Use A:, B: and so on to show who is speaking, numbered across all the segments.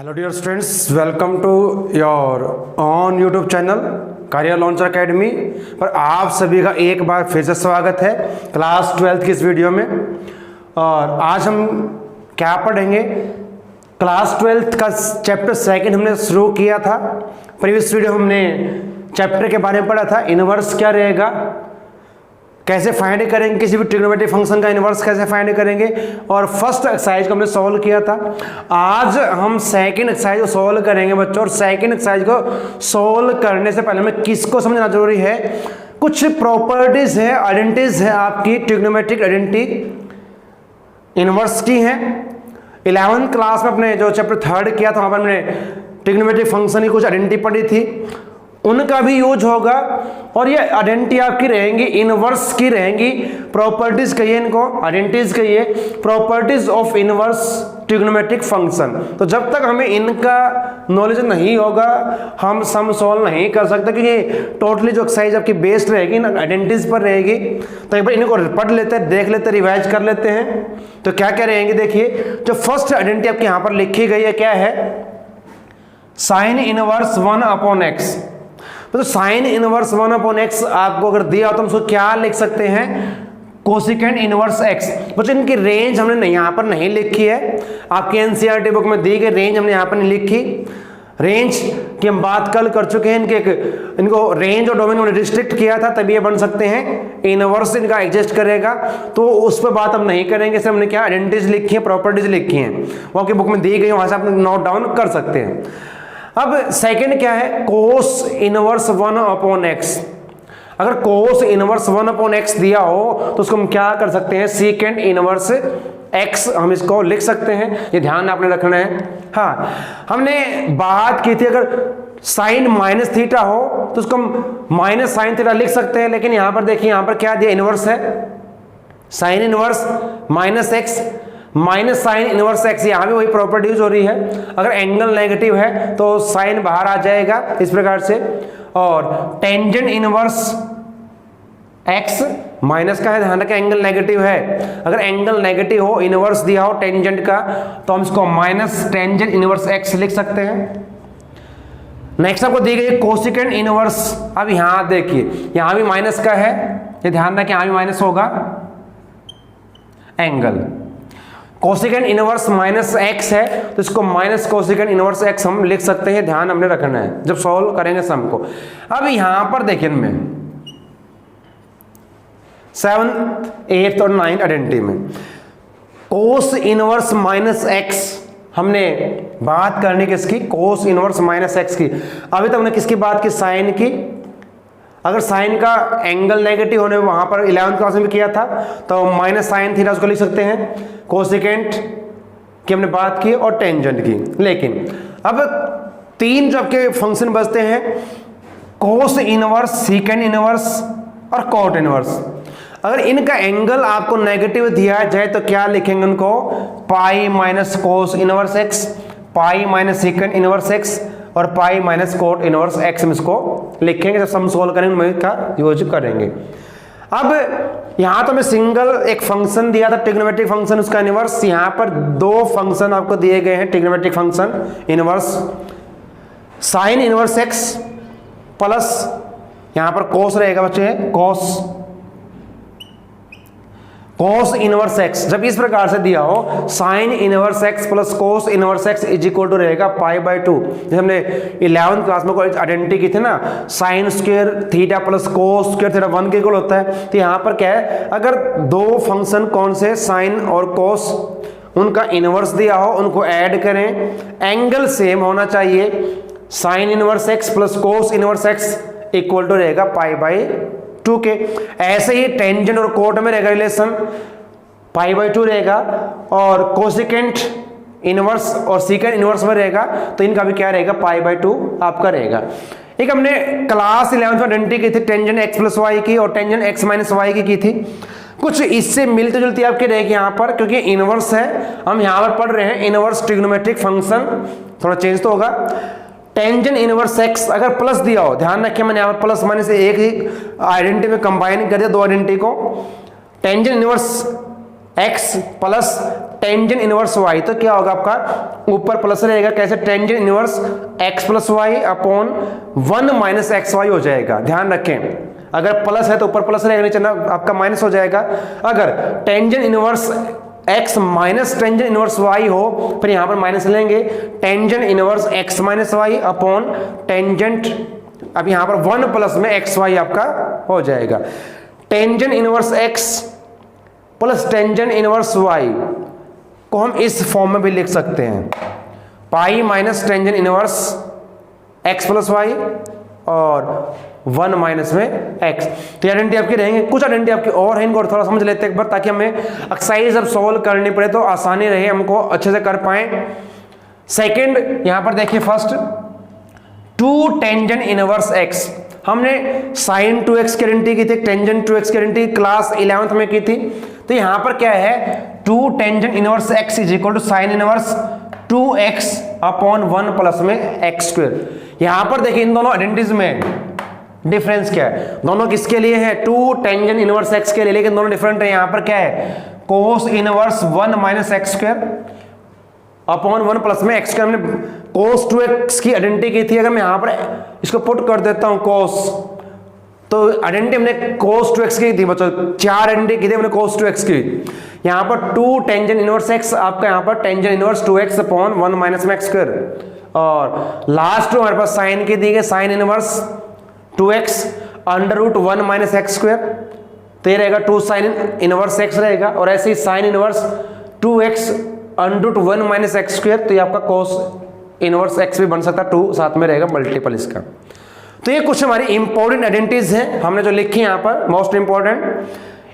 A: Hello dear students, welcome to your own YouTube channel Career Launcher Academy पर आप सभी का एक बार फिर से स्वागत है क्लास 12th की इस वीडियो में। और आज हम क्या पढ़ेंगे, क्लास 12th का चैप्टर 2 हमने शुरू किया था। प्रीवियस वीडियो हमने चैप्टर के बारे में पढ़ा था, इनवर्स क्या रहेगा, कैसे फाइंड करेंगे किसी भी ट्रिग्नोमेट्रिक फंक्शन का इनवर्स कैसे फाइंड करेंगे, और फर्स्ट एक्सरसाइज को हमने सॉल्व किया था। आज हम सेकंड एक्सरसाइज को सॉल्व करेंगे बच्चों। और सेकंड एक्सरसाइज को सॉल्व करने से पहले हमें किसको समझना जरूरी है, कुछ प्रॉपर्टीज है, आइडेंटिटीज है आपकी ट्रिग्नोमेट्रिक आइडेंटिटी इनवर्स की है। 11th क्लास में अपने जो चैप्टर 3 किया था वहां पर हमने ट्रिग्नोमेट्रिक फंक्शन की कुछ आइडेंटिटी पढ़ी थी, उनका भी यूज होगा। और ये आइडेंटिटी आपकी रहेंगी, इनवर्स की रहेंगी। प्रॉपर्टीज कहिए इनको, आइडेंटिटीज कहिए, properties of inverse trigonometric function. तो जब तक हमें इनका नॉलेज नहीं होगा हम सम सॉल्व नहीं कर सकते, क्योंकि टोटली जो एक्सरसाइज आपकी बेस्ड रहेगी ना आइडेंटिटीज पर रहेगी। तो एक बार इनको पढ़ लेते हैं, देख लेते हैं, रिवाइज कर लेते हैं। तो क्या क्या रहेंगे देखिए। जो फर्स्ट आइडेंटिटी आपकी यहां पर लिखी गई है क्या है, साइन इनवर्स 1/x। तो साइन इनवर्स 1/x आपको अगर दिया हो तो हम उसको क्या लिख सकते हैं, कोसिकेंट इनवर्स x। बच्चों इनकी रेंज हमने यहाँ पर नहीं लिखी है, आपकी एनसीईआरटी बुक में दी गई रेंज हमने यहाँ पर नहीं लिखी। रेंज की हम बात कल कर चुके हैं, इनको रेंज और डोमेन में रिस्ट्रिक्ट किया था तभी ये बन सकते हैं। इनवर्स इनका एग्जिस्ट करेगा तो उस पर बात हम नहीं करेंगे। इससे हमने क्या आइडेंटिटीज लिखी है, प्रॉपर्टीज लिखी हैं, वो आपकी बुक में दी गई, वहां से आप नोट डाउन कर सकते हैं। अब सेकंड क्या है, कोस इनवर्स 1/x। अगर कोस इनवर्स 1/x दिया हो तो उसको हम क्या कर सकते हैं, सीकेंट इनवर्स x हम इसको लिख सकते हैं। ये ध्यान आपने रखना है। हाँ, हमने बात की थी अगर साइन माइनस थीटा हो तो उसको हम माइनस साइन थीटा लिख सकते हैं, लेकिन यहां पर देखिए यहां पर क्या दिया, इनवर्स है, sine inverse minus x minus sign inverse x. यहां भी वही प्रॉपर्टी यूज हो रही है। अगर एंगल नेगेटिव है तो साइन बाहर आ जाएगा इस प्रकार से। और टेंजेंट इनवर्स एक्स माइनस का है, ध्यान रखें एंगल नेगेटिव है। अगर एंगल नेगेटिव हो, इनवर्स दिया हो टेंजेंट का, तो हम इसको माइनस टेंजेंट इनवर्स एक्स लिख सकते हैं। नेक्स्ट आपको दी गई कोसिकेंट इनवर्स। अब यहां देखिए यहां भी माइनस का है, ये ध्यान रखें यहां भी माइनस होगा angle. Cosecant inverse minus x है तो इसको माइनस कोसिकेंट इनवर्स एक्स हम लिख सकते हैं, ध्यान हमने रखना है जब सॉल्व करेंगे सम को। अब यहां पर देखिए इनमें 7th, 8th और 9th आइडेंटिटी में कोस इनवर्स माइनस एक्स हमने बात करनी किसकी, कोस इनवर्स माइनस एक्स की। अभी तक हमने किसकी बात की, साइन की। अगर साइन का एंगल नेगेटिव होने वहां पर 11th क्लास में भी किया था तो माइनस साइन थीटा उसको लिख सकते हैं। कोसिकेंट की हमने बात की और टेंजेंट की। लेकिन अब 3 जो आपके फंक्शन बचते हैं, कोस इनवर्स, सीकेंट इनवर्स और कॉट इनवर्स। अगर इनका एंगल आपको नेगेटिव दिया जाए तो क्या लिखेंगे उनको, pi minus cos inverse x, pi minus secant inverse x और pi minus cot inverse x हम इसको लिखेंगे। जब सम सोल्व करेंगे मैं इसका यूज करेंगे। अब यहां तो मैं सिंगल एक फंक्शन दिया था ट्रिग्नोमेट्रिक फंक्शन, उसका इनवर्स। यहां पर 2 फंक्शन आपको दिए गए हैं trigonometric function inverse, sign inverse x plus यहां पर कोस रहेगा बच्चे, कोस इनवर्स एक्स। जब इस प्रकार से दिया हो sine inverse x plus cos inverse x is equal to रहेगा पाई/2। जैसे हमने 11th क्लास में कोई आइडेंटिटी की थी ना, sign square theta plus cos square theta 1 के इक्वल होता है। तो यहां पर क्या है, अगर 2 फंक्शन कौन से, साइन और कोस, उनका इनवर्स दिया हो उनको ऐड करें, एंगल सेम होना चाहिए। Sine inverse x plus cos inverse x equal to रहेगा पाई/2 के। ऐसे ही टेंजेंट और कोट में रहेगा रिलेशन, पाई/2 रहेगा। और कोसिकेंट इनवर्स और सीकेंट इनवर्स में रहेगा तो इनका भी क्या रहेगा, पाई/2 आपका रहेगा। एक हमने क्लास 11th में आइडेंटिटी की थी टेंजेंट एक्स प्लस वाई की और टेंजेंट एक्स माइनस वाई की थी। कुछ इससे मिलती जुलती आपकी रहेगी यहाँ पर, क्योंकि इनवर्स है, हम यहाँ पर पढ़ रहे हैं इनवर्स ट्रिग्नोमेट्रिक फंक्शन, थोड़ा चेंज तो होगा। टेंजेंट इनवर्स एक्स अगर प्लस दिया हो, ध्यान रखिए मैंने यहाँ पर प्लस माइनस से एक ही आइडेंटिटी में कंबाइन कर दिया 2 आइडेंटिटी को। Tangent inverse x plus tangent inverse y, तो क्या होगा आपका ऊपर प्लस रहेगा, कैसे tangent inverse x plus y upon 1 minus x y हो जाएगा। ध्यान रखें, अगर प्लस है तो ऊपर प्लस रहेगा, नीचे ना आपका माइनस हो जाएगा। अगर tangent inverse x minus tangent inverse y हो, फिर यहां पर माइनस लेंगे, tangent inverse x minus y upon tangent, अब यहां पर 1 प्लस में एक्स वाई आपका हो जाएगा। Tangent inverse x plus tangent inverse y को हम इस फॉर्म में भी लिख सकते हैं, pi minus tangent inverse x plus y और 1 माइनस में x। तो ये आइडेंटिटी आपकी रहेंगे। कुछ आइडेंटिटी आपकी और है, इनको थोड़ा समझ लेते हैं एक बार, ताकि हमें एक्सरसाइज अब सॉल्व करनी पड़े तो आसानी रहे, हमको अच्छे से कर पाए। सेकंड यहां पर देखिए, फर्स्ट 2 टेंजेंट इनवर्स x, हमने साइन 2x की आइडेंटिटी की थी, टेंजेंट 2x की आइडेंटिटी क्लास 11th में की थी। तो यहां पर क्या है, 2 tangent inverse x is equal to sine inverse 2x upon 1 plus में x स्क्वायर। यहां पर देखिए इन दोनों आइडेंटिटीज में डिफरेंस क्या है, दोनों किसके लिए है, 2 टेंजेंट इनवर्स x के लिए, लेकिन दोनों डिफरेंट है। यहां पर क्या है, cos inverse 1 minus x square upon 1 plus में एक्स स्क्वायर। हमने कोस 2x की आइडेंटिटी की थी, अगर मैं यहां पर इसको पुट कर देता हूं कोस, तो आइडेंटिटी हमने कोस 2x की थी बच्चों, 4 आइडेंटिटी की थी हमने कोस 2x की। यहां पर 2 टेंजेंट इनवर्स x, आपका यहां पर tangent inverse 2x upon 1 minus में एक्स स्क्वायर। और लास्ट हमारे पास साइन की दी गई, sine inverse 2x under root 1 minus x square, तो ये रहेगा 2 साइन इनवर्स x रहेगा। और ऐसे ही sine inverse 2x under root 1 minus x square, तो ये आपका कोस इनवर्स x भी बन सकता है, 2 साथ में रहेगा मल्टीपल इसका। तो ये कुछ हमारी इंपॉर्टेंट आइडेंटिटीज हैं हमने जो लिखी यहाँ पर, मोस्ट इंपॉर्टेंट,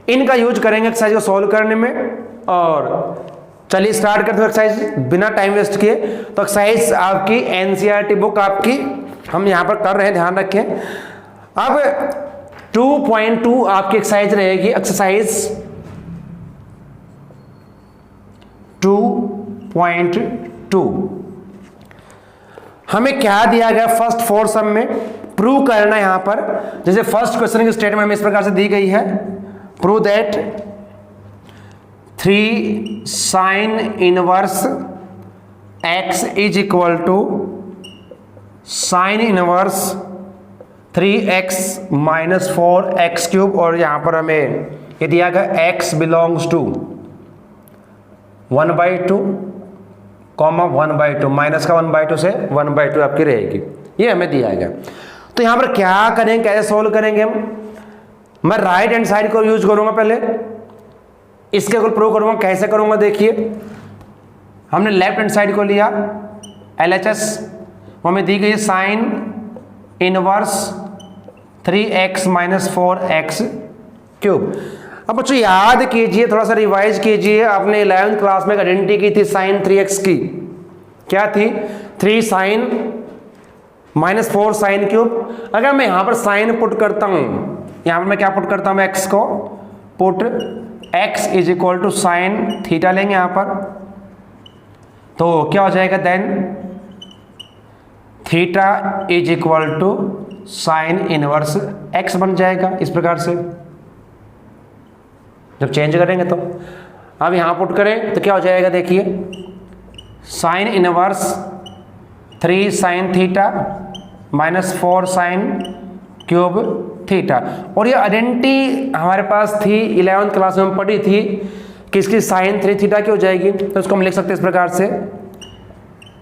A: इनका यूज करेंगे एक्सरसाइज को सॉल्व करने में। और चलिए स्टार्ट करते हैं एक्सरसाइज बिना टाइम वेस्ट किए। तो एक्सरसाइज आपकी एनसीईआरटी बुक आपकी हम यहाँ पर कर रहे हैं, ध्यान रखें। अब 2.2 आपकी एक्सरसाइज रहेगी, एक्सरसाइज 2.2। हमें क्या दिया गया, फर्स्ट 4 सम में प्रूव करना है। यहां पर जैसे फर्स्ट क्वेश्चन की स्टेटमेंट हमें इस प्रकार से दी गई है, prove that 3 sine inverse x is equal to sine inverse 3x minus 4x cube. और यहां पर हमें ये दिया गया x belongs to 1/2 comma 1/2, minus का 1/2 से 1/2 आपकी रहेगी, ये हमें दिया गया। तो यहां पर क्या करेंगे, कैसे सोल्व करेंगे हम, मैं राइट हैंड साइड को यूज करूंगा, पहले इसके को प्रूव करूंगा। कैसे करूंगा देखिए, हमने लेफ्ट हैंड साइड को लिया, LHS वो हमें दी गई है sign inverse 3x minus 4x cube. अब बच्चों याद कीजिए, थोड़ा सा रिवाइज कीजिए, आपने 11th क्लास में आइडेंटिटी की थी साइन 3x की, क्या थी, 3 साइन माइनस 4 साइन क्यूब। अगर मैं यहां पर साइन पुट करता हूं, यहां पर मैं क्या पुट करता हूं, मैं x को put x is equal to sine theta लेंगे यहां पर, तो क्या हो जाएगा, then theta is equal to sine inverse x बन जाएगा इस प्रकार से जब चेंज करेंगे। तो अब यहां पुट करें तो क्या हो जाएगा, देखिए sine inverse 3 sine theta minus 4 sine cube theta. और ये आइडेंटिटी हमारे पास थी 11th क्लास में हम पढ़ी थी, किसकी, साइन 3 थीटा की हो जाएगी। तो उसको हम लिख सकते हैं इस प्रकार से,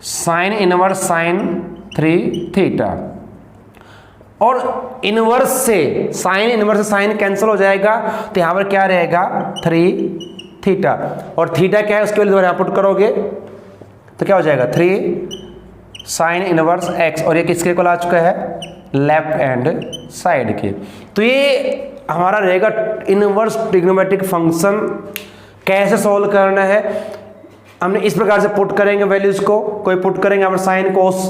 A: साइन इनवर्स साइन 3 थीटा। और इनवर्स से साइन, इनवर्स से साइन कैंसिल हो जाएगा, तो यहां पर क्या रहेगा, 3 थीटा। और थीटा क्या है, उसके लिए दोबारा पुट करोगे तो क्या हो जाएगा, 3 साइन इनवर्स x। और ये किसके को आ चुका है, लेफ्ट हैंड साइड के। तो ये हमारा रहेगा इनवर्स ट्रिग्नोमेट्रिक फंक्शन। कैसे सॉल्व करना है, हमने इस प्रकार से पुट करेंगे वैल्यूज को, कोई पुट करेंगे हमारे साइन कोस।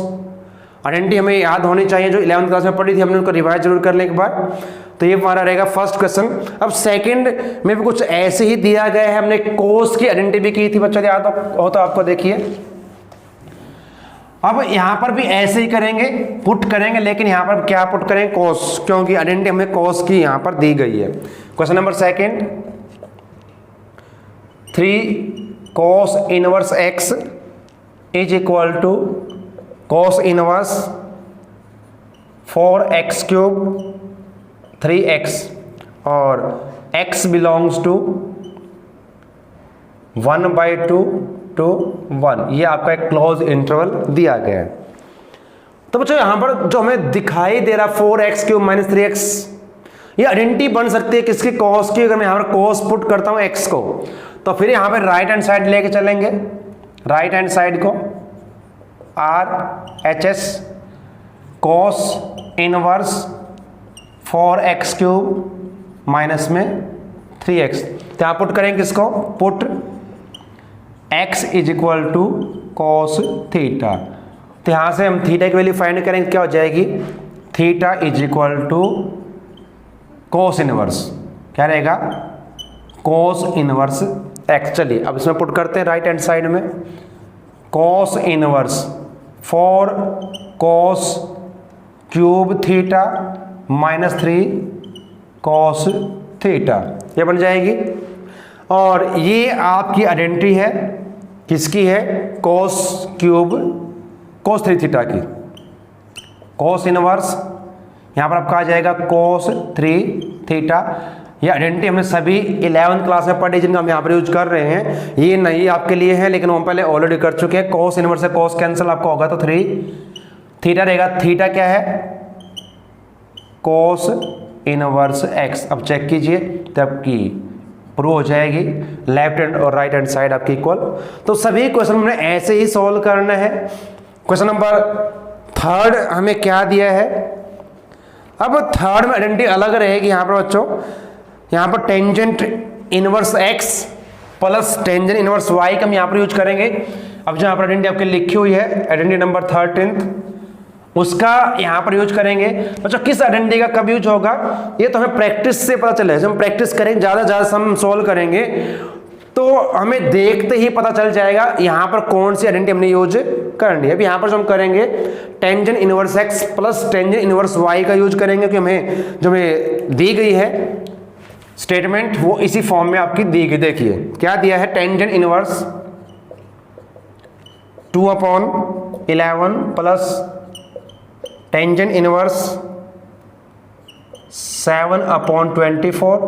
A: आइडेंटिटी हमें याद होनी चाहिए, जो 11th क्लास में पढ़ी थी, हमने उनको रिवाइज जरूर कर लें एक बार। तो ये हमारा रहेगा फर्स्ट क्वेश्चन। अब सेकंड में भी कुछ ऐसे ही दिया गया है, हमने कोस की आइडेंटिटी भी की थी बच्चों, याद हो तो आपको देखिए। अब यहां पर भी ऐसे ही करेंगे, पुट करेंगे, लेकिन यहां पर क्या पुट करेंगे, कोस, क्योंकि आइडेंटिटी हमें कोस की यहां पर दी गई है। Question number second, 3 cos inverse x is equal to cos inverse 4x³ 3x और x बिलोंग्स टू 1/2 to 1। ये आपका एक क्लोज इंटरवल दिया गया है। तो बच्चों यहां पर जो हमें दिखाई दे रहा 4x³ - 3x, ये आइडेंटिटी बन सकती है किसकी, कॉस की। अगर मैं यहां पर कॉस पुट करता हूं x को, तो फिर यहां पर राइट हैंड साइड लेके चलेंगे, राइट हैंड साइड को RHS cos inverse 4x³ minus में 3x, तो यहां पुट करेंगे किसको, put x is equal to cos theta. तो यहां से हम थीटा की वैल्यू फाइंड करेंगे, क्या हो जाएगी, theta is equal to cos inverse, क्या रहेगा, कॉस इनवर्स x। चलिए अब इसमें पुट करते हैं राइट हैंड साइड में, cos inverse 4 cos cube theta minus 3 cos theta, ये बन जाएगी। और ये आपकी आइडेंटिटी है, किसकी है, कॉस क्यूब कॉस 3 थीटा की। कॉस इनवर्स यहाँ पर आपका आ जाएगा कॉस 3 थीटा। ये आइडेंटिटी हमने सभी 11th क्लास में पढ़ी, जिनका हम यहाँ पर यूज कर रहे हैं। ये नहीं आपके लिए है, लेकिन हम पहले ऑलरेडी कर चुके हैं। कॉस इनवर्स से कॉस कैंसिल आपका होगा तो 3 थीटा रहेगा। थीटा क्या है, कॉस इनवर्स x। अब चेक कीजिए, तब की प्रूव हो जाएगी लेफ्ट हैंड और राइट हैंड साइड आपकी इक्वल। तो सभी क्वेश्चन हमने ऐसे ही सॉल्व करना है। क्वेश्चन नंबर 3 हमें क्या दिया है, अब थर्ड में आइडेंटिटी अलग रहेगी। यहां पर बच्चों, यहां पर tangent inverse x plus tangent inverse y का हम यहां पर यूज करेंगे। अब जो यहां पर आइडेंटिटी आपके लिखी हुई है, आइडेंटिटी नंबर 13, उसका यहां पर यूज करेंगे। बच्चों किस आइडेंटिटी का कब यूज होगा, ये तो हमें प्रैक्टिस से पता चले। जब हम प्रैक्टिस करेंगे, ज्यादा सम सोल्व करेंगे, तो हमें देखते ही पता चल जाएगा यहां पर कौन सी आइडेंटिटी हमने यूज करनी है। अब यहां पर जो हम करेंगे tangent inverse x plus tangent inverse y का यूज करेंगे, क्योंकि हमें जो हमें दी गई है स्टेटमेंट वो इसी फॉर्म में आपकी दी गई। देखिए क्या दिया है, tangent inverse 2/11 plus tangent inverse 7/24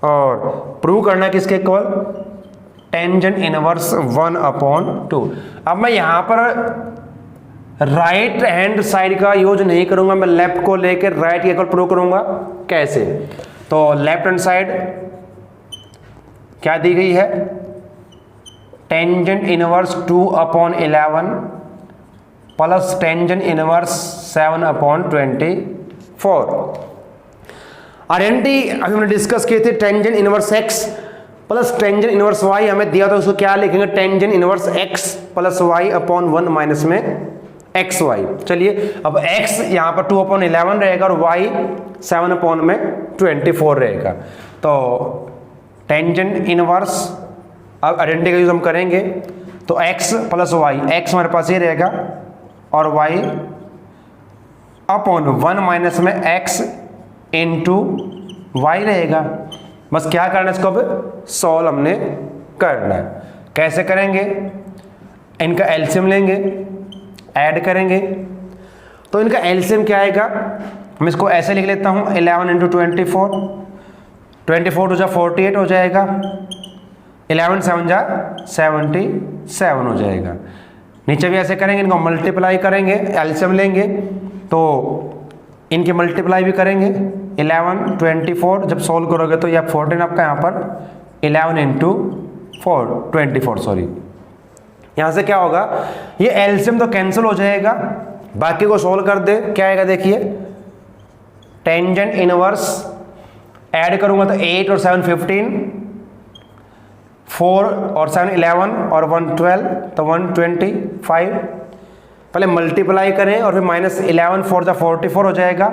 A: और प्रूव करना किसके इक्वल, टेंजेंट इनवर्स 1/2। अब मैं यहां पर राइट हैंड साइड का यूज नहीं करूंगा, मैं लेफ्ट को लेकर राइट के इक्वल प्रूव करूंगा। कैसे, तो लेफ्ट हैंड साइड क्या दी गई है, tangent inverse 2/11 plus tangent inverse 7/24। Identity अभी हमने डिस्कस किए थे, tangent inverse x plus tangent inverse y हमें दिया था, उसको क्या लिखेंगे, tangent inverse x plus y/1 minus में xy। चलिए अब x यहाँ पर 2/11 रहेगा और y 7/24 रहेगा। तो टेंजेंट इनवर्स, अब आइडेंटिटी का यूज हम करेंगे, तो x प्लस y, x हमारे पास ये रहेगा और y/1 माइनस में x इंटू वाई रहेगा। बस क्या करना है, इसको अब सॉल्व हमने करना है। कैसे करेंगे, इनका एलसीएम लेंगे, ऐड करेंगे, तो इनका एलसीएम क्या आएगा, मैं इसको ऐसे लिख लेता हूं, 11 इंटू 24, 24 जा 48 हो जाएगा, 11 7 जा 77 हो जाएगा। नीचे भी ऐसे करेंगे, इनको मल्टीप्लाई करेंगे, एलसीएम लेंगे, तो इनके मल्टीप्लाई भी करेंगे। 11 24 जब सोल्व करोगे तो यह 14 आपका यहाँ पर 11 इंटू 24 सॉरी, यहाँ से क्या होगा, ये एलसीएम तो कैंसिल हो जाएगा, बाकी को सोल्व कर दे, क्या आएगा देखिए, टेंजेंट इनवर्स ऐड करूंगा तो 8 और 7 15, 4 और 7 11 और 1 12, तो 125। पहले मल्टीप्लाई करें और फिर माइनस 11 4 जा 44 हो जाएगा,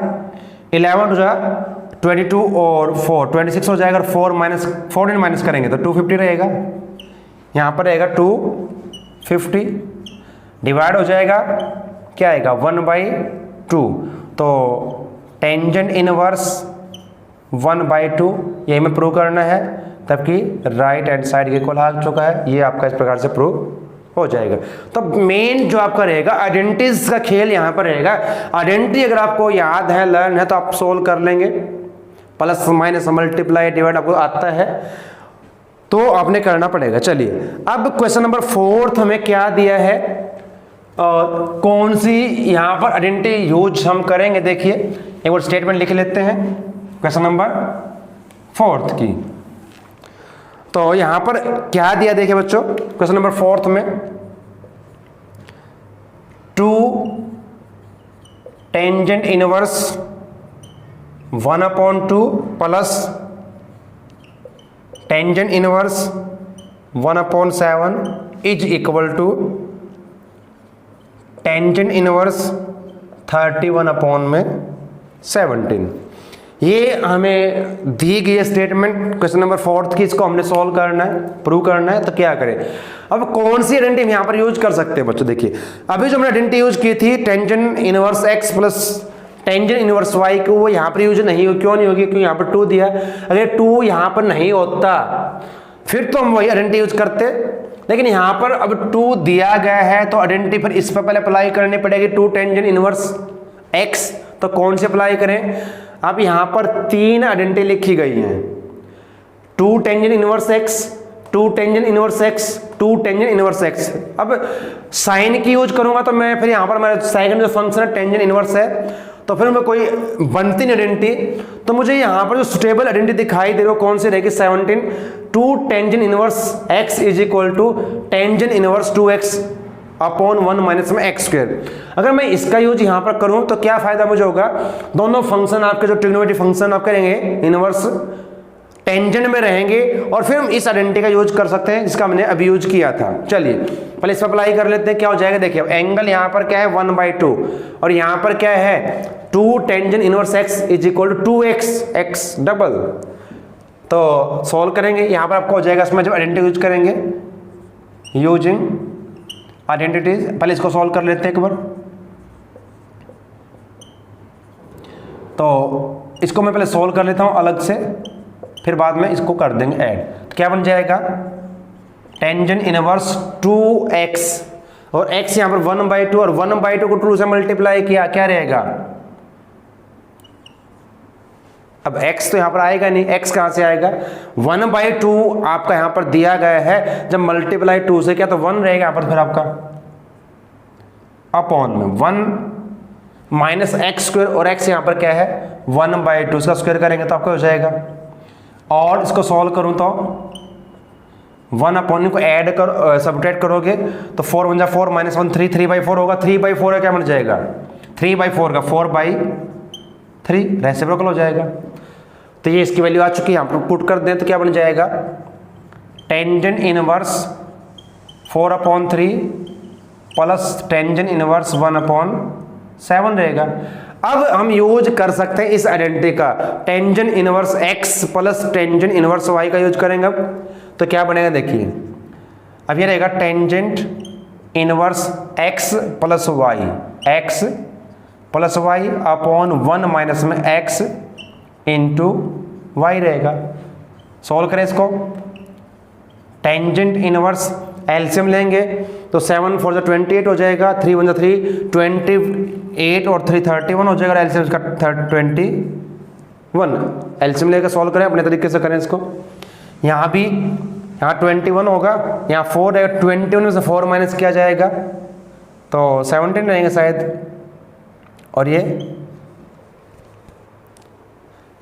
A: 11 हो जाएगा 22 और 4 26 हो जाएगा, और 14 माइनस करेंगे तो 250 रहेगा। यहाँ पर रहेगा 250, डिवाइड हो जाएगा, क्या आएगा 1/2। तो टेंजेंट इनवर्स 1/2 यही में प्रूव करना है। तबकि राइट हैंड साइड के इक्वल आ चुका है। ये आपका इस प्रकार से प्रूव हो जाएगा। तो मेन जो आपका रहेगा आइडेंटिटीज का खेल यहाँ पर रहेगा। आइडेंटिटी अगर आपको याद है, लर्न है, तो आप सोल्व कर लेंगे। प्लस माइनस मल्टीप्लाई डिवाइड आपको आता है तो आपने करना पड़ेगा। चलिए अब क्वेश्चन नंबर 4 हमें क्या दिया है और कौन सी यहाँ पर आइडेंटिटी यूज हम करेंगे, देखिए एक बार स्टेटमेंट लिख लेते हैं क्वेश्चन नंबर 4 की। तो यहाँ पर क्या दिया देखिए बच्चों, क्वेश्चन नंबर 4 में 2 tangent inverse 1/2 plus tangent inverse 1/7 is equal to tangent inverse 31/17। ये हमें दी गई स्टेटमेंट क्वेश्चन नंबर 4 की, इसको हमने सॉल्व करना है, प्रूव करना है। तो क्या करें, अब कौन सी आइडेंटिटी हम यहाँ पर यूज कर सकते हैं बच्चों, देखिए अभी जो हमने आइडेंटिटी यूज की थी tangent inverse x plus tangent inverse y को, वो यहाँ पर यूज नहीं होगी। क्यों नहीं होगी, क्योंकि यहाँ पर 2 दिया है। अगर 2 यहाँ पर नहीं होता फिर तो हम वही आइडेंटिटी यूज करते, लेकिन यहाँ पर अब 2 दिया गया है तो आइडेंटिटी फिर इस पर पहले अप्लाई करनी पड़ेगी। 2 टेंजेंट इनवर्स x, तो कौन से अप्लाई करें, अब यहाँ पर 3 आइडेंटिटी लिखी गई हैं। 2 tangent inverse x, 2 tangent inverse x, 2 tangent inverse x। अब साइन की यूज करूंगा तो मैं फिर यहाँ पर मेरा सेकंड जो फंक्शन है टेंजेंट इनवर्स है, तो फिर मैं कोई बनती नहीं आइडेंटिटी। तो मुझे यहाँ पर जो सुटेबल आइडेंटिटी दिखाई दे रही है कौन सी रहेगी, 17। 2 tangent inverse x is equal to tangent inverse 2x upon 1 minus में x स्क्वायर। अगर मैं इसका यूज यहाँ पर करूँ तो क्या फायदा मुझे होगा, दोनों फंक्शन आपके जो ट्रिग्नोमेट्रिक फंक्शन आप करेंगे इनवर्स टेंजेंट में रहेंगे और फिर हम इस आइडेंटिटी का यूज कर सकते हैं जिसका हमने अभी यूज किया था। चलिए पहले इस पर अप्लाई कर लेते हैं, क्या हो जाएगा। देखिए एंगल यहाँ पर क्या है 1/2 और यहाँ पर क्या है 2 tangent inverse x is equal to 2x x double. तो सॉल्व करेंगे, यहाँ पर आपको हो जाएगा, इसमें जब आइडेंटिटी यूज करेंगे यूजिंग आइडेंटिटीज, पहले इसको सॉल्व कर लेते हैं एक बार। तो इसको मैं पहले सॉल्व कर लेता हूँ अलग से, फिर बाद में इसको कर देंगे ऐड। तो क्या बन जाएगा, टेंजेंट इनवर्स 2x और x यहाँ पर 1/2 और 1/2 को 2 से मल्टीप्लाई किया, क्या रहेगा। अब x तो यहाँ पर आएगा नहीं, x कहाँ से आएगा, 1/2 आपका यहाँ पर दिया गया है, जब मल्टीप्लाई 2 से क्या तो 1 रहेगा यहाँ पर, फिर आपका अपॉन में 1 माइनस एक्स स्क्वायर और x यहाँ पर क्या है 1/2, इसका स्क्वायर करेंगे तो आपका हो जाएगा। और इसको सॉल्व करूँ तो 1 अपॉन को ऐड कर सबट्रैक्ट करोगे तो 4 1 4 माइनस 1 3 3/4 होगा। 3/4 का क्या बन जाएगा, 3/4 का 4/3 रेसिप्रोकल हो जाएगा। तो ये इसकी वैल्यू आ चुकी है, यहाँ पर पुट कर दें तो क्या बन जाएगा, tangent inverse 4/3 plus tangent inverse 1/7 रहेगा। अब हम यूज कर सकते हैं इस आइडेंटिटी का, tangent inverse x plus tangent inverse y का यूज करेंगे। अब तो क्या बनेगा देखिए, अब ये रहेगा tangent inverse x plus y, x plus y upon 1 minus में x इंटू वाई रहेगा। सॉल्व करें इसको, टेंजेंट इनवर्स एलसीएम लेंगे तो 7 4 28 हो जाएगा, 3 1 3 28 और 3 31 हो जाएगा, एलसीएम इसका 21। एलसीएम लेकर सॉल्व करें अपने तरीके से करें इसको। यहाँ भी यहाँ 21 होगा, यहाँ 4 रहेगा, 21 में से 4 माइनस किया जाएगा तो 17 रहेंगे शायद, और ये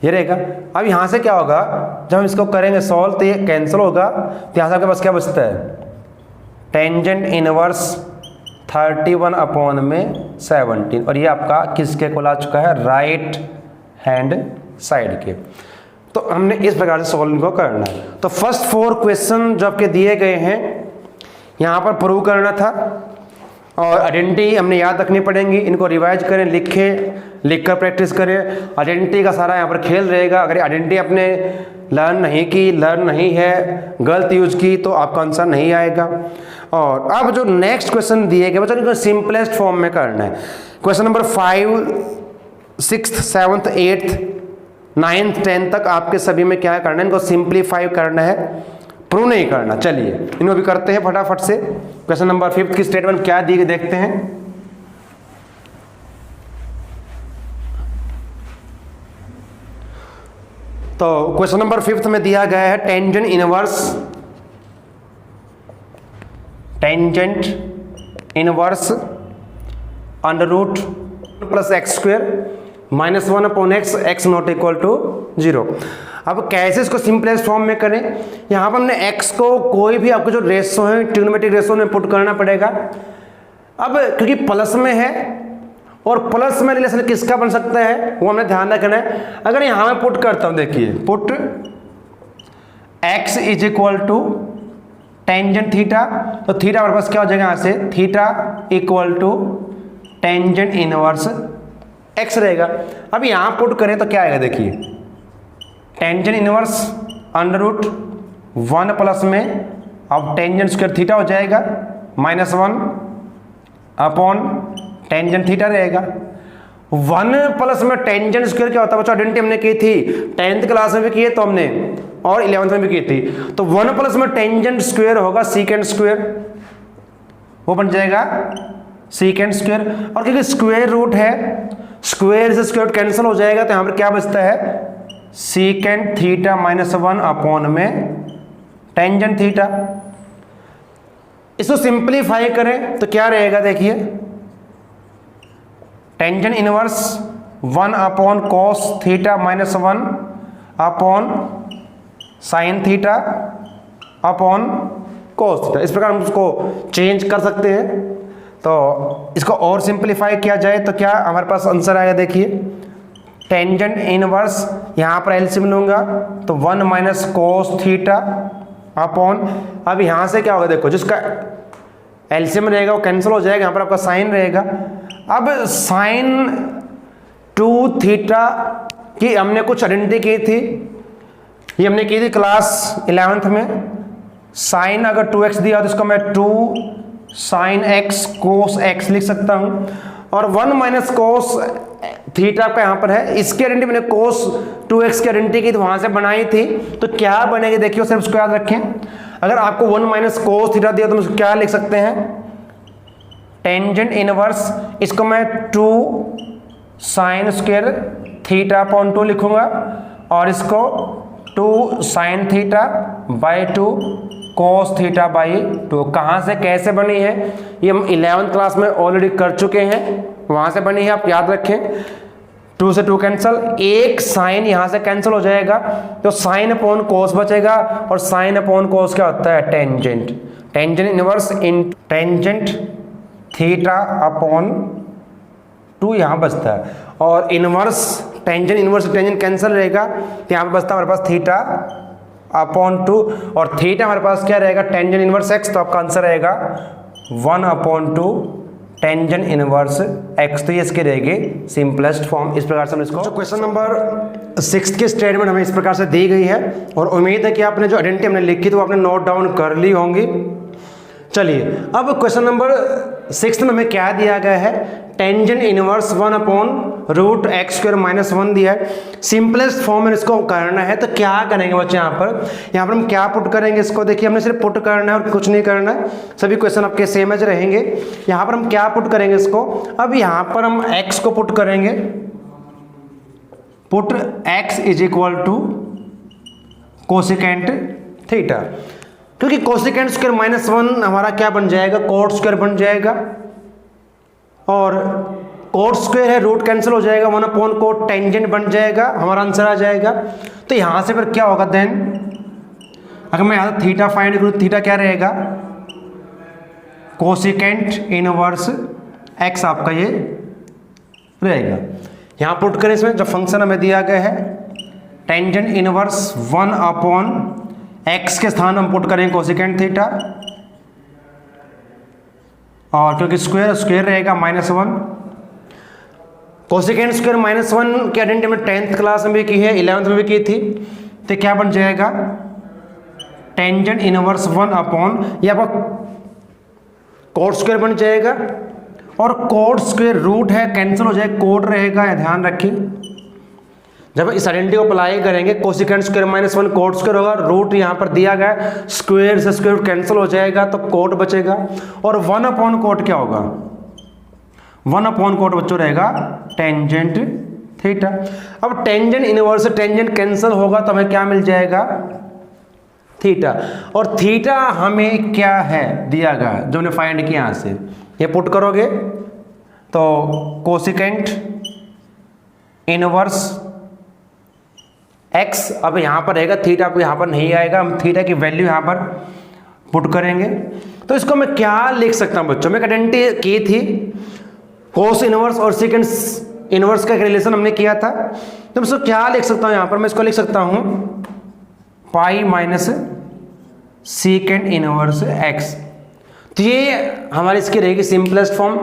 A: रहेगा। अब यहाँ से क्या होगा, जब हम इसको करेंगे सॉल्व तो ये कैंसिल होगा, तो यहाँ से आपके पास क्या बचता है, टेंजेंट इनवर्स 31 अपॉन में 17, और ये आपका किसके को आ चुका है, राइट हैंड साइड के। तो हमने इस प्रकार से सॉल्व को करना है। तो फर्स्ट 4 क्वेश्चन जो आपके दिए गए हैं यहाँ पर प्रूव करना था, और आइडेंटिटी हमने याद रखनी पड़ेंगी, इनको रिवाइज करें, लिखकर प्रैक्टिस करें। आइडेंटिटी का सारा यहाँ पर खेल रहेगा। अगर आइडेंटिटी आपने लर्न नहीं है, गलत यूज की, तो आपका आंसर नहीं आएगा। और अब जो नेक्स्ट क्वेश्चन दिए गए बच्चों, इनको सिंपलेस्ट फॉर्म में करना है। Question number 5 6th 7th 8th 9th 10th तक आपके सभी में क्या करना है, इनको सिंप्लीफाई करना है, प्रूव नहीं करना। चलिए इनको भी करते हैं फटाफट से। क्वेश्चन नंबर 5 की स्टेटमेंट क्या दी गई देखते हैं। तो क्वेश्चन नंबर 5 में दिया गया है tangent inverse under root plus x square minus 1 upon x, x not equal to 0। अब कैसे इसको सिंपलेस्ट फॉर्म में करें, यहाँ पर हमने x को कोई भी आपको जो रेशो है ट्रिग्नोमेट्रिक रेशो में पुट करना पड़ेगा। अब क्योंकि प्लस में है और प्लस में रिलेशन किसका बन सकता है वो हमें ध्यान रखना है। अगर यहाँ मैं पुट करता हूँ, देखिए put x is equal to tangent theta, तो थीटा हमारे पास क्या हो जाएगा, यहाँ से theta equal to tangent inverse x रहेगा। अब यहाँ पुट करें तो क्या आएगा, देखिए tangent inverse under root 1 plus में अब टेंजेंट स्क्वायर थीटा हो जाएगा माइनस 1 अपॉन टेंजेंट थीटा रहेगा। 1 प्लस में टेंजेंट स्क्वायर क्या होता है बच्चों, आइडेंटिटी हमने की थी 10th क्लास में भी किए तो हमने, और 11th में भी की थी। तो 1 प्लस में टेंजेंट स्क्वायर होगा सीकेंड स्क्वायर, वो बन जाएगा सीकेंड स्क्वायर। और क्योंकि स्क्वायर रूट है, स्क्वायर से स्क्वायर कैंसिल हो जाएगा, तो यहाँ पर क्या बचता है सीकेंड थीटा माइनस 1 अपॉन में टेंजेंट थीटा। इसको सिंप्लीफाई करें तो क्या रहेगा, देखिए tangent inverse 1 upon cos theta minus 1 upon sine theta upon cos theta. इस प्रकार हम उसको चेंज कर सकते हैं। तो इसको और सिंप्लीफाई किया जाए तो क्या हमारे पास आंसर आएगा, देखिए टेंजेंट इनवर्स, यहाँ पर एलसीएम लूंगा तो 1 माइनस कोस थीटा अपॉन, अब यहाँ से क्या होगा, देखो जिसका एलसीएम रहेगा वो कैंसिल हो जाएगा, यहाँ पर आपका साइन रहेगा। अब साइन 2 थीटा की हमने कुछ आइडेंटिटी की थी, ये हमने की थी क्लास 11th में। साइन अगर 2x दिया तो इसको मैं 2 साइन x कोस x लिख सकता हूँ, और 1 माइनस कोस थीटा का यहाँ पर है, इसकी आइडेंटिटी मैंने कोस 2x की आइडेंटिटी की तो वहाँ से बनाई थी, तो क्या बनेगी देखिए, सिर्फ उसको याद रखें। अगर आपको 1 माइनस कोस थीटा दिया तो हम क्या लिख सकते हैं, टेंजेंट इनवर्स, इसको मैं 2 साइन स्क्वायर थीटा अपॉन 2 लिखूंगा, और इसको 2 sine theta by 2 cos theta by 2। कहाँ से कैसे बनी है ये हम 11th क्लास में ऑलरेडी कर चुके हैं, वहाँ से बनी है, आप याद रखें। 2 से 2 कैंसिल, एक साइन यहाँ से कैंसिल हो जाएगा, तो साइन अपॉन कोस बचेगा, और साइन अपॉन कोस क्या होता है, टेंजेंट। टेंजेंट इनवर्स इन टेंजेंट थीटा अपॉन 2 यहाँ बचता है, और inverse tangent inverse tangent cancel रहेगा, तो यहाँ पर बचता है हमारे पास थीटा अपॉन 2, और थीटा हमारे पास क्या रहेगा, टेंजेंट इनवर्स एक्स, तो आपका आंसर रहेगा 1 अपॉन 2 टेंजेंट इनवर्स एक्स। तो ये इसके रहेगी सिंपलेस्ट फॉर्म। इस प्रकार से हम इसको, क्वेश्चन नंबर 6 की स्टेटमेंट हमें इस प्रकार से दी गई है, और उम्मीद है कि आपने जो आइडेंटिटी हमने लिखी थी वो आपने नोट डाउन कर ली होंगी। चलिए अब क्वेश्चन नंबर 6 में हमें क्या दिया गया है, tangent inverse 1 upon root x square minus 1 दिया है। सिंपलेस्ट फॉर्म में इसको करना है, तो क्या करेंगे बच्चे, यहाँ पर हम क्या पुट करेंगे इसको, देखिए हमने सिर्फ पुट करना है और कुछ नहीं करना है, सभी क्वेश्चन आपके सेम एज रहेंगे। यहाँ पर हम क्या पुट करेंगे इसको, अब यहाँ पर हम x को पुट करेंगे, put x is equal to cosecant theta, क्योंकि कोसिकेंट स्क्वायर माइनस 1 हमारा क्या बन जाएगा, कोट स्क्वायर बन जाएगा, और कोट स्क्वायर है रूट कैंसिल हो जाएगा, 1 अपॉन कोट टेंजेंट बन जाएगा, हमारा आंसर आ जाएगा। तो यहां से फिर क्या होगा, देन अगर मैं यहां थीटा फाइंड करूं, थीटा क्या रहेगा, कोसिकेंट इनवर्स एक्स आपका ये रहेगा। यहां पुट करें इसमें जो फंक्शन हमें दिया गया है, टेंजेंट इनवर्स 1 अपॉन एक्स के स्थान हम पुट करेंगे कोसिकेंट थीटा, और क्योंकि स्क्वायर स्क्वायर रहेगा माइनस 1, कोसिकेंट स्क्वायर माइनस 1 की आइडेंटिटी हमने 10th क्लास में भी की है, 11th में भी की थी, तो क्या बन जाएगा, टेंजेंट इनवर्स 1 अपॉन, ये आपका कोट स्क्वायर बन जाएगा, और कोट स्क्वायर रूट है कैंसिल हो जाएगा, कोट रहेगा, ध्यान रखिए। जब इस आइडेंटिटी को अप्लाई करेंगे cosecant square minus 1 coat square होगा, रूट यहाँ पर दिया गया है, स्क्वायर से स्क्वायर रूट कैंसिल हो जाएगा तो कोट बचेगा, और 1 अपॉन कोट क्या होगा, 1 अपॉन कोट बच्चों रहेगा टेंजेंट थीटा। अब टेंजेंट इनवर्स से टेंजेंट कैंसिल होगा तो हमें क्या मिल जाएगा, थीटा, और थीटा हमें क्या है दिया गया जो हमने फाइंड किया यहाँ से, ये पुट करोगे तो कोसिकेंट इनवर्स x, अब यहाँ पर रहेगा थीटा, अब यहाँ पर नहीं आएगा, हम थीटा की वैल्यू यहाँ पर पुट करेंगे। तो इसको मैं क्या लिख सकता हूँ बच्चों, मैं एक आइडेंटिटी की थी, कोस इनवर्स और सेकेंड इनवर्स का रिलेशन हमने किया था, तो मैं इसको क्या लिख सकता हूँ यहाँ पर, मैं इसको लिख सकता हूँ pi minus second inverse x। तो ये हमारी इसकी रहेगी सिंपलेस्ट फॉर्म,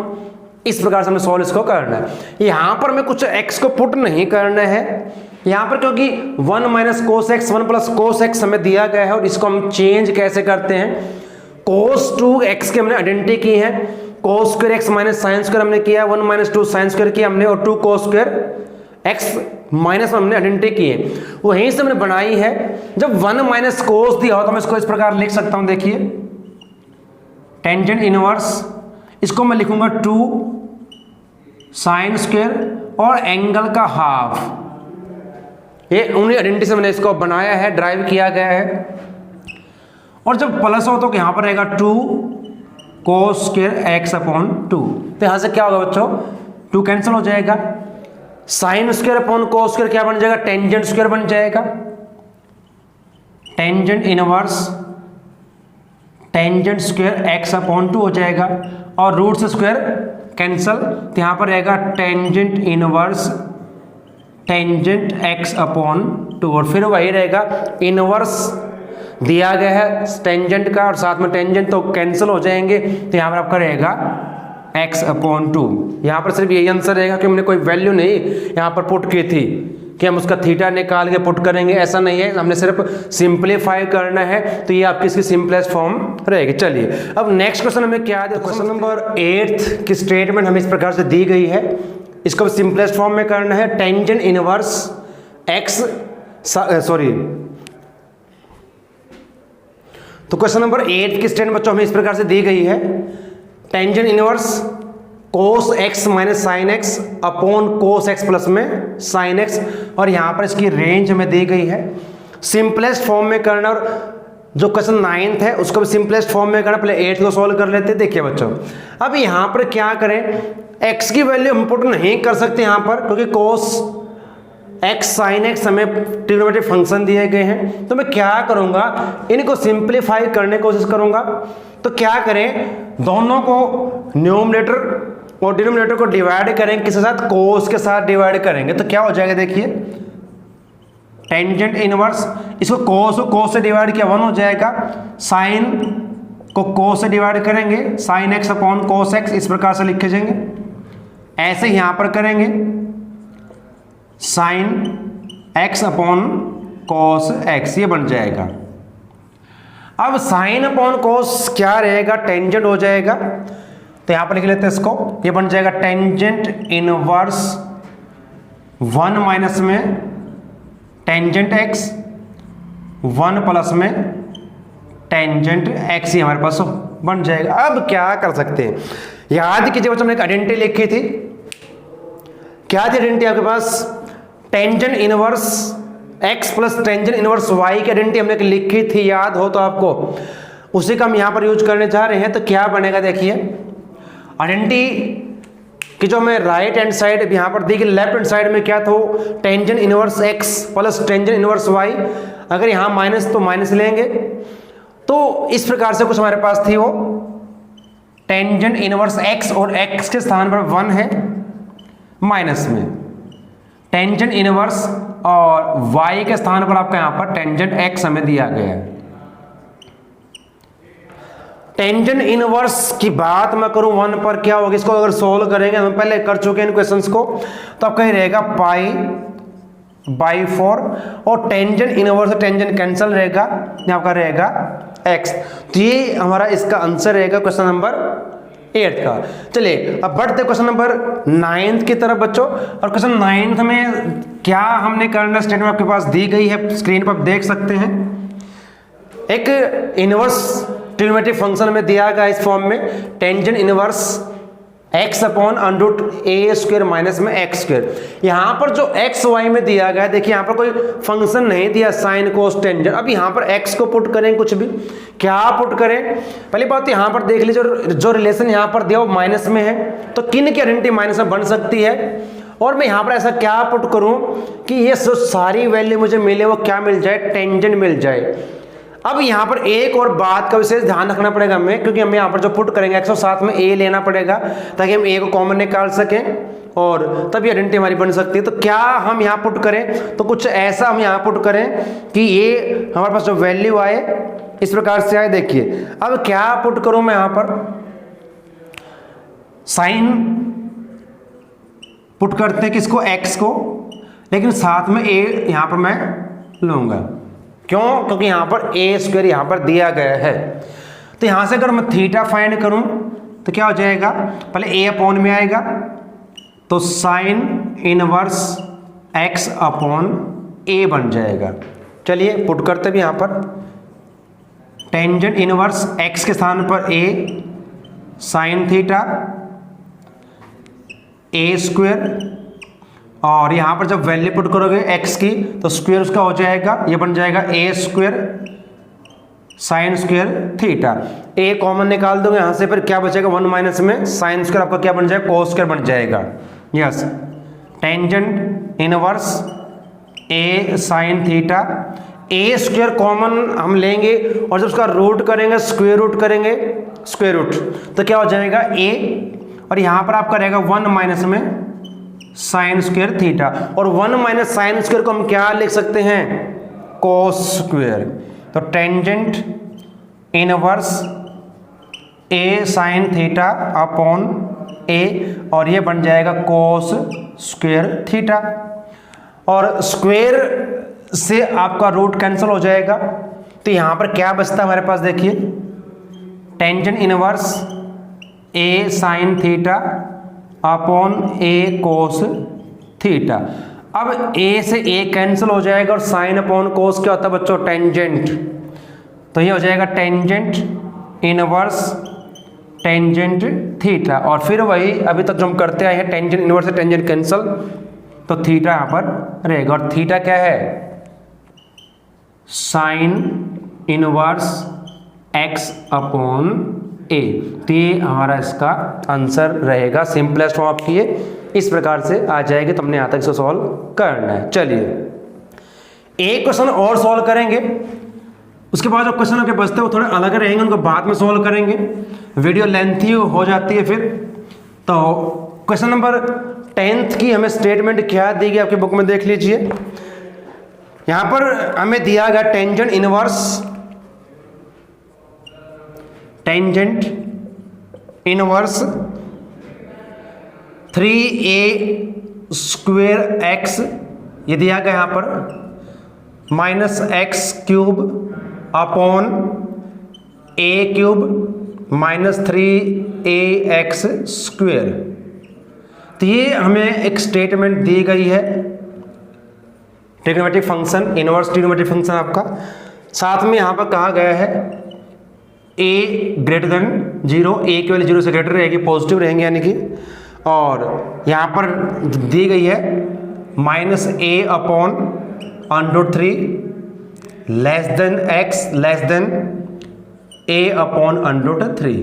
A: इस प्रकार से हमें सॉल्व इसको करना है। यहाँ पर मैं कुछ x को पुट नहीं करना है यहाँ पर, क्योंकि 1 minus cos x 1 plus cos x हमें दिया गया है, और इसको हम चेंज कैसे करते हैं, कोस 2x की हमने आइडेंटिटी की है, cos square x minus sine square हमने किया, 1 माइनस 2 साइन स्क्वायर किया हमने, और 2 कोस स्क्वायर एक्स माइनस हमने आइडेंटिटी की है, वहीं से हमने बनाई है। जब 1 माइनस कोस दिया हो तो मैं इसको इस प्रकार लिख सकता हूं, देखिए टेंजेंट इनवर्स, इसको मैं लिखूंगा 2 साइन स्क्वायर और एंगल का हाफ, ये उन्हीं आइडेंटिटी से मैंने इसको बनाया है, ड्राइव किया गया है। और जब प्लस हो तो यहाँ पर रहेगा 2 कोस स्क्वायर एक्स अपॉन 2, तो यहाँ से क्या होगा बच्चों, 2 कैंसिल हो जाएगा, sine square upon cos square क्या बन जाएगा, टेंजेंट स्क्वायर बन जाएगा, tangent inverse tangent square x upon 2 हो जाएगा, और रूट से स्क्वायर कैंसिल, तो यहाँ पर रहेगा tangent inverse tangent x upon 2, और फिर वही रहेगा इनवर्स दिया गया है टेंजेंट का और साथ में टेंजेंट तो कैंसिल हो जाएंगे, तो यहाँ पर आपका रहेगा x अपॉन 2। यहाँ पर सिर्फ यही आंसर रहेगा कि हमने कोई वैल्यू नहीं यहाँ पर पुट की थी कि हम उसका थीटा निकाल के पुट करेंगे, ऐसा नहीं है, हमने सिर्फ सिंप्लीफाई करना है, तो ये आपकी इसकी सिंपलेस्ट फॉर्म रहेगी। चलिए अब नेक्स्ट क्वेश्चन हमें क्या है, क्वेश्चन नंबर 8 की स्टेटमेंट हमें इस प्रकार से दी गई है, इसको सिंपलेस्ट फॉर्म में करना है, टेंजेंट इनवर्स x, सॉरी, तो क्वेश्चन नंबर 8 की स्टेटमेंट बच्चों हमें इस प्रकार से दी गई है, tangent inverse cos x minus sine x upon cos x plus में साइन x, और यहाँ पर इसकी रेंज हमें दी गई है, सिंपलेस्ट फॉर्म में करना, और जो क्वेश्चन 9th है उसको भी सिंपलेस्ट फॉर्म में करना। पहले 8 को सॉल्व कर लेते हैं। देखिए बच्चों अब यहाँ पर क्या करें, x की वैल्यू हम पुट नहीं कर सकते यहाँ पर, क्योंकि कोस x साइन x हमें ट्रिग्नोमेट्रिक फंक्शन दिए गए हैं, तो मैं क्या करूँगा, इनको सिंप्लीफाई करने की कोशिश करूँगा। तो क्या करें, दोनों को न्यूमरेटर और डिनोमिनेटर को डिवाइड करेंगे, किसके साथ, कोस के साथ डिवाइड करेंगे, तो क्या हो जाएगा, देखिए टेंजेंट इनवर्स, इसको कोस से डिवाइड किया 1 हो जाएगा, साइन को कोस से डिवाइड करेंगे, sine x upon cos x, इस प्रकार से लिखे जाएंगे। ऐसे यहां पर करेंगे sine x upon cos x, ये बन जाएगा। अब साइन अपॉन कोस क्या रहेगा, टेंजेंट हो जाएगा, तो यहां पर लिख लेते हैं इसको, ये बन जाएगा टेंजेंट इनवर्स 1 माइनस में टेंजेंट x 1 प्लस में टेंजेंट x, ही हमारे पास बन जाएगा। अब क्या कर सकते हैं, याद कीजिए बच्चों, हमने एक आइडेंटिटी लिखी थी, क्या थी आइडेंटिटी आपके पास, tangent inverse x plus tangent inverse y की आइडेंटिटी हमने लिखी थी, याद हो तो आपको, उसी का हम यहाँ पर यूज करने जा रहे हैं। तो क्या बनेगा, देखिए आइडेंटिटी कि जो हमें राइट हैंड साइड यहाँ पर दी गई, लेफ्ट हैंड साइड में क्या था, tangent inverse x plus tangent inverse y, अगर यहाँ माइनस तो माइनस लेंगे, तो इस प्रकार से कुछ हमारे पास थी, वो टेंजेंट इनवर्स x और x के स्थान पर 1 है माइनस में, टेंजेंट इनवर्स और y के स्थान पर आपका यहाँ पर टेंजेंट x हमें दिया गया है। टेंजेंट इनवर्स की बात मैं करूं 1 पर, क्या होगा, इसको अगर सोल्व करेंगे, हम पहले कर चुके हैं इन क्वेश्चंस को, तो आपका ये रहेगा पाई बाई 4, और टेंजेंट इनवर्स टेंजेंट कैंसिल रहेगा, यहाँ आपका रहेगा x। तो ये हमारा इसका आंसर रहेगा क्वेश्चन नंबर 8 का। चलिए अब बढ़ते क्वेश्चन नंबर 9 की तरफ बच्चों। और क्वेश्चन 9 में क्या हमने करंट स्टेटमेंट आपके पास दी गई है, स्क्रीन पर आप देख सकते हैं। एक इनवर्स ट्रिग्नोमेट्रिक फंक्शन में दिया गया इस फॉर्म में, tangent inverse x upon under a square minus में एक्स स्क्वायर। यहाँ पर जो एक्स वाई में दिया गया है, देखिए यहाँ पर कोई फंक्शन नहीं दिया साइन कोस टेंजेंट। अब यहाँ पर x को पुट करें, कुछ भी क्या पुट करें। पहली बात तो यहाँ पर देख लीजिए जो रिलेशन यहाँ पर दिया वो माइनस में है, तो किन की आइडेंटिटी माइनस में बन सकती है। और मैं यहाँ पर ऐसा क्या पुट करूँ कि ये जो सारी वैल्यू मुझे मिले वो क्या मिल जाए, टेंजेंट मिल जाए। अब यहाँ पर एक और बात का विशेष ध्यान रखना पड़ेगा हमें, क्योंकि हमें यहाँ पर जो पुट करेंगे 107 में a लेना पड़ेगा ताकि हम a को कॉमन निकाल सकें और तभी आइडेंटिटी हमारी बन सकती है। तो क्या हम यहाँ पुट करें, तो कुछ ऐसा हम यहाँ पुट करें कि ये हमारे पास जो वैल्यू आए इस प्रकार से आए। देखिए अब क्या पुट करूँ मैं यहाँ पर, साइन पुट करते हैं किसको, x को, लेकिन साथ में a यहाँ पर मैं लूँगा। क्यों, क्योंकि यहाँ पर ए स्क्वायर यहाँ पर दिया गया है। तो यहाँ से अगर मैं थीटा फाइंड करूँ तो क्या हो जाएगा, पहले ए अपॉन में आएगा तो साइन इनवर्स एक्स अपॉन ए बन जाएगा। चलिए पुट करते भी यहाँ पर, टेंजेंट इनवर्स एक्स के स्थान पर ए साइन थीटा ए स्क्वायर, और यहाँ पर जब वैल्यू पुट करोगे x की तो स्क्वायर उसका हो जाएगा, ये बन जाएगा a square sine square theta. a common निकाल दोगे यहाँ से, फिर क्या बचेगा 1 माइनस में साइन स्क्वायर आपका क्या बन जाएगा, कोस स्क्वायर बन जाएगा। Yes, tangent inverse a sine theta, A square common हम लेंगे और जब उसका रूट करेंगे स्क्वायर रूट करेंगे, स्क्वायर रूट तो क्या हो जाएगा a, और यहाँ पर आपका रहेगा 1 माइनस में साइन स्क्वायर थीटा, और 1 माइनस साइन स्क्वायर को हम क्या लिख सकते हैं, कोस स्क्वायर। तो टेंजेंट इनवर्स ए साइन थीटा अपॉन ए, और ये बन जाएगा कोस स्क्वायर थीटा। और स्क्वायर से आपका रूट कैंसिल हो जाएगा, तो यहाँ पर क्या बचता है हमारे पास, देखिए टेंजेंट इनवर्स ए साइन थीटा अपॉन ए कोस थीटा। अब a से a कैंसिल हो जाएगा और साइन अपॉन कोस क्या होता है बच्चों, टेंजेंट। तो ये हो जाएगा टेंजेंट इनवर्स टेंजेंट थीटा, और फिर वही अभी तक जो हम करते आए हैं, टेंजेंट इनवर्स से टेंजेंट कैंसिल, तो थीटा यहाँ पर रहेगा। और थीटा क्या है, साइन इनवर्स x अपॉन ए। तो ये हमारा इसका आंसर रहेगा। सिंपलेस्ट फॉर्म आपकी ये इस प्रकार से आ जाएगी, तो हमने यहाँ तक इसे सॉल्व करना है। चलिए एक क्वेश्चन और सॉल्व करेंगे, उसके बाद जो क्वेश्चन आपके बचते हैं वो थोड़े अलग रहेंगे, उनको बाद में सॉल्व करेंगे, वीडियो लेंथी हो जाती है फिर। तो क्वेश्चन नंबर 10 की हमें स्टेटमेंट क्या दी गई आपकी बुक में देख लीजिए। यहाँ पर हमें दिया गया tangent inverse tangent 3a square x, ये दिया गया यहाँ पर, minus x cube upon a cube minus 3ax square. तो ये हमें एक स्टेटमेंट दी गई है, trigonometric function, inverse trigonometric function आपका। साथ में यहाँ पर कहा गया है a ग्रेटर देन 0, a की वैल्यू 0 से ग्रेटर रहेगी, पॉजिटिव रहेंगे यानी कि। और यहाँ पर दी गई है minus a upon √3 less than x less than a upon √3।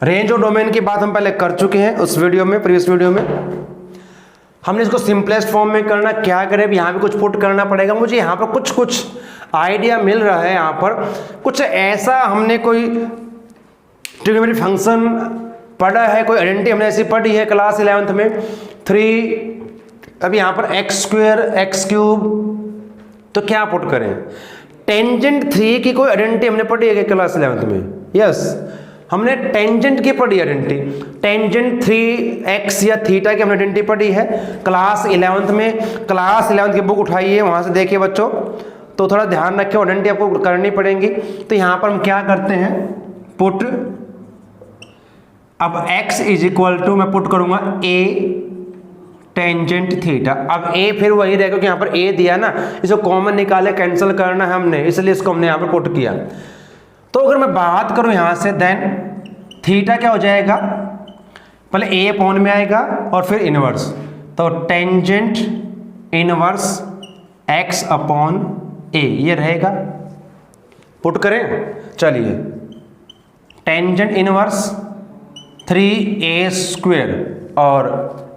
A: Range और डोमेन की बात हम पहले कर चुके हैं उस वीडियो में, प्रीवियस वीडियो में। हमने इसको सिंपलेस्ट फॉर्म में करना, क्या करें, यहाँ भी कुछ पुट करना पड़ेगा। मुझे यहाँ पर कुछ आइडिया मिल रहा है, यहाँ पर कुछ ऐसा हमने कोई ट्रिग्नोमेट्रिक फंक्शन पढ़ा है, कोई आइडेंटिटी हमने ऐसी पढ़ी है क्लास 11th में 3। अब यहाँ पर एक्स स्क्वायर एक्स क्यूब, तो क्या पुट करें, टेंजेंट 3 की कोई आइडेंटिटी हमने पढ़ी है क्लास 11th में, यस हमने टेंजेंट की पढ़ी आइडेंटिटी, टेंजेंट 3x या थीटा की हमने आइडेंटिटी पढ़ी है क्लास 11th में। क्लास 11th की बुक उठाइए, वहाँ से देखिए बच्चों, तो थोड़ा ध्यान रखें, आइडेंटिटी आपको करनी पड़ेगी। तो यहाँ पर हम क्या करते हैं, पुट अब x इज इक्वल टू मैं पुट करूंगा a टेंजेंट थीटा। अब a फिर वही रहेगा कि यहाँ पर a दिया ना, इसको कॉमन निकाले, कैंसिल करना है हमने, इसलिए इसको हमने यहाँ पर पुट किया। तो अगर मैं बात करूँ यहाँ से, देन थीटा क्या हो जाएगा, पहले a अपॉन में आएगा और फिर इनवर्स, तो tangent inverse x upon a ये रहेगा। पुट करें, चलिए, टेंजेंट इनवर्स 3a स्क्वेयर और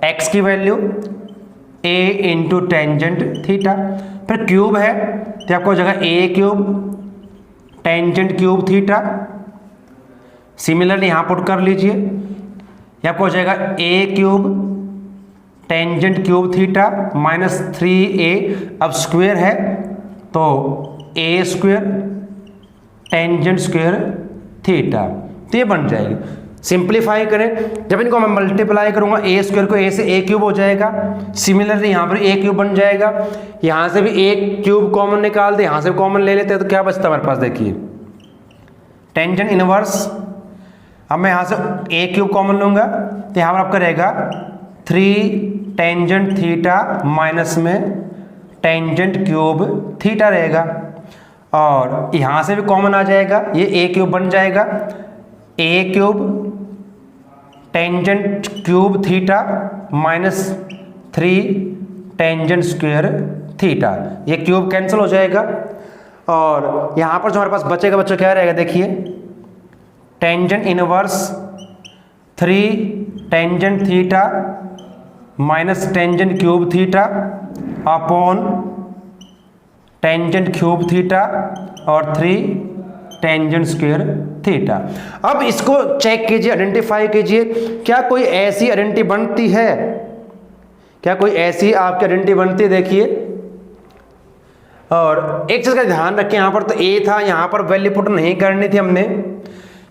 A: x की value a into tangent theta, फिर क्यूब है तो आपको हो जाएगा a cube tangent cube theta. Similarly यहाँ पुट कर लीजिए, ये आपको हो जाएगा a cube tangent cube theta minus 3a, अब स्क्वेयर है तो a square tangent square theta, तो ये बन जाएगी। सिंप्लीफाई करें, जब इनको मैं मल्टीप्लाई करूंगा a स्क्वायर को a से a क्यूब हो जाएगा। सिमिलरली यहाँ पर a क्यूब बन जाएगा, यहाँ से भी a क्यूब कॉमन निकाल दे, यहाँ से कॉमन ले लेते हैं तो क्या बचता है हमारे पास, देखिए टेंजेंट इनवर्स। अब मैं यहाँ से a क्यूब कॉमन लूंगा तो यहाँ पर आपका रहेगा 3 टेंजेंट थीटा माइनस में टेंजेंट क्यूब थीटा रहेगा, और यहाँ से भी कॉमन आ जाएगा, ये a क्यूब बन जाएगा, a cube tangent cube theta minus 3 tangent square theta, ये क्यूब कैंसिल हो जाएगा। और यहाँ पर जो हमारे पास बचेगा बच्चों क्या रहेगा, देखिए tangent inverse 3 tangent theta minus tangent cube theta upon tangent cube theta और 3 टेंजेंट स्क्वायर थीटा। अब इसको चेक कीजिए, आइडेंटिफाई कीजिए, क्या कोई ऐसी आइडेंटिटी बनती है, क्या कोई ऐसी आपकी आइडेंटिटी बनती है, देखिए। और एक चीज का ध्यान रखें, यहाँ पर तो a था, यहाँ पर वैल्यू पुट नहीं करनी थी हमने,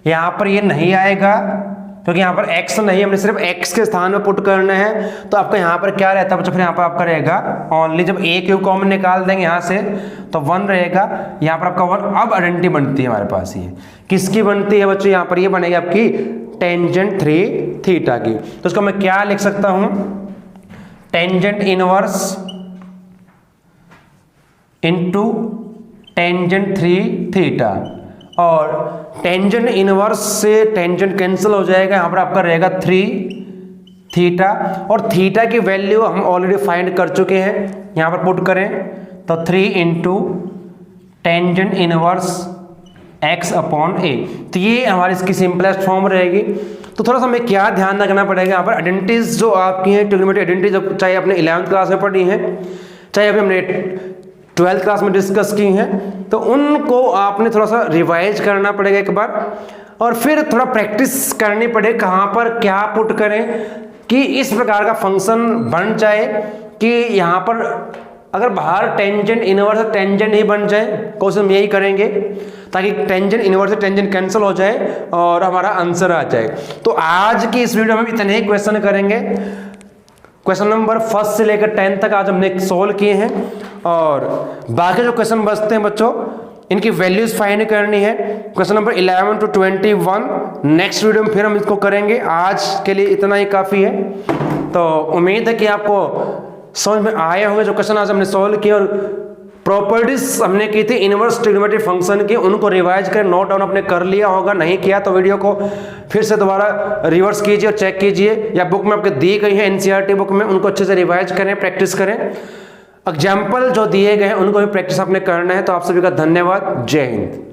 A: यहाँ पर ये नहीं आएगा क्योंकि यहाँ पर x नहीं, हमने सिर्फ x के स्थान में पुट करना है। तो आपका यहाँ पर क्या रहता है बच्चों, फिर यहाँ पर आपका रहेगा ओनली, जब a क्यूब कॉमन निकाल देंगे यहाँ से तो 1 रहेगा, यहाँ पर आपका 1। अब आइडेंटिटी बनती है हमारे पास, ये किसकी बनती है बच्चों, यहाँ पर ये बनेगी आपकी टेंजेंट 3 थीटा की। तो इसको मैं क्या लिख सकता हूँ, tangent inverse into tangent 3 theta, और टेंजेंट इनवर्स से टेंजेंट कैंसिल हो जाएगा, यहाँ पर आपका रहेगा 3 थीटा, और थीटा की वैल्यू हम ऑलरेडी फाइंड कर चुके हैं, यहाँ पर पुट करें तो 3 into tangent inverse x upon a, तो ये हमारी इसकी सिंपलेस्ट फॉर्म रहेगी। तो थोड़ा सा हमें क्या ध्यान रखना पड़ेगा, यहाँ पर आइडेंटिटीज जो आपकी हैं, ट्रिग्नोमेट्री आइडेंटिटी, चाहे आपने 11th क्लास में पढ़ी हैं, चाहे अभी हमने 12th क्लास में डिस्कस की हैं, तो उनको आपने थोड़ा सा रिवाइज करना पड़ेगा एक बार, और फिर थोड़ा प्रैक्टिस करनी पड़ेगी कहाँ पर क्या पुट करें कि इस प्रकार का फंक्शन बन जाए कि यहाँ पर अगर बाहर टेंजेंट इनवर्स से टेंजेंट ही बन जाए। क्वेश्चन हम यही करेंगे ताकि टेंजेंट इनवर्स से टेंजेंट कैंसिल हो जाए और हमारा आंसर आ जाए। तो आज की इस वीडियो में हम इतने ही क्वेश्चन करेंगे, क्वेश्चन नंबर 1 से लेकर 10 तक आज हमने सोल्व किए हैं, और बाकी जो क्वेश्चन बचते हैं बच्चों इनकी वैल्यूज फाइंड करनी है, question number 11 to 21 next video में फिर हम इसको करेंगे। आज के लिए इतना ही काफ़ी है। तो उम्मीद है कि आपको समझ में आए होंगे जो क्वेश्चन आज हमने सोल्व किए, और प्रॉपर्टीज हमने की थी इनवर्स ट्रिग्नोमेट्री फंक्शन की, उनको रिवाइज कर नोट डाउन आपने कर लिया होगा, नहीं किया तो वीडियो को फिर से दोबारा रिवर्स कीजिए और चेक कीजिए, या बुक में आपके दी गई है एनसीईआरटी बुक में, उनको अच्छे से रिवाइज करें, प्रैक्टिस करें। एग्जाम्पल जो दिए गए हैं उनको भी प्रैक्टिस आपने करना है। तो आप सभी का धन्यवाद, जय हिंद।